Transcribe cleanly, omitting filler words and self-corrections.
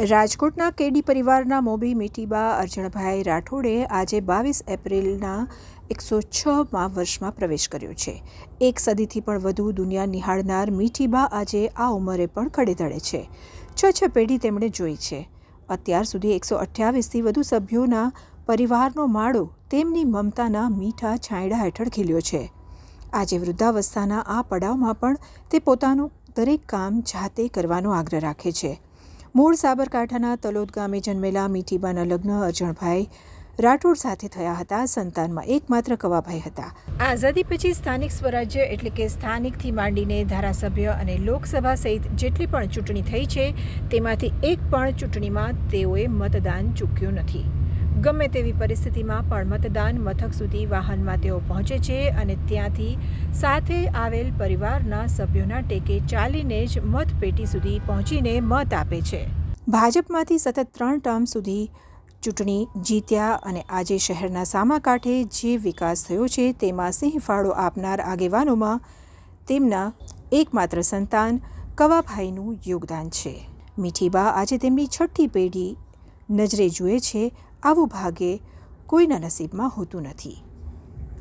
રાજકોટના કેડી પરિવારના મોભી મીઠીબા અરજણભાઈ રાઠોડે આજે 22 એપ્રિલના 106મા વર્ષમાં પ્રવેશ કર્યો છે। એક સદીથી પણ વધુ દુનિયા નિહાળનાર મીઠીબા આજે આ ઉંમરે પણ ખડેધડે છે। છ પેઢી તેમણે જોઈ છે। અત્યાર સુધી 128થી વધુ સભ્યોના પરિવારનો માળો તેમની મમતાના મીઠા છાંયડા હેઠળ ખીલ્યો છે। આજે વૃદ્ધાવસ્થાના આ પડાવમાં પણ તે પોતાનું દરેક કામ જાતે કરવાનો આગ્રહ રાખે છે। મૂળ સાબરકાંઠાના તલોદ ગામે જન્મેલા મીઠીબાના લગ્ન અરજણભાઈ રાઠોડ સાથે થયા હતા। સંતાનમાં એકમાત્ર કવાભાઈ હતા। આઝાદી પછી સ્થાનિક સ્વરાજ્ય એટલે કે સ્થાનિકથી માંડીને ધારાસભ્ય અને લોકસભા સહિત જેટલી પણ ચૂંટણી થઈ છે તેમાંથી એક પણ ચૂંટણીમાં તેઓએ મતદાન ચૂક્યું નથી। ગમે તેવી પરિસ્થિતિમાં પણ મતદાન મથક સુધી વાહનમાં તેઓ પહોંચે છે અને ત્યાંથી સાથે આવેલ પરિવારના સભ્યોના ટેકે ચાલીને જ મતપેટી સુધી પહોંચીને મત આપે છે। ભાજપમાંથી સતત 3 ટર્મ સુધી ચૂંટણી જીત્યા અને આજે શહેરના સામાકાંઠે જે વિકાસ થયો છે તેમાં સિંહ ફાળો આપનાર આગેવાનોમાં તેમના એકમાત્ર સંતાન કવાભાઈનું યોગદાન છે। મીઠીબા આજે તેમની 6ઠ્ઠી પેઢી નજરે જુએ છે। આવું ભાગ્ય કોઈના નસીબમાં હોતું નથી।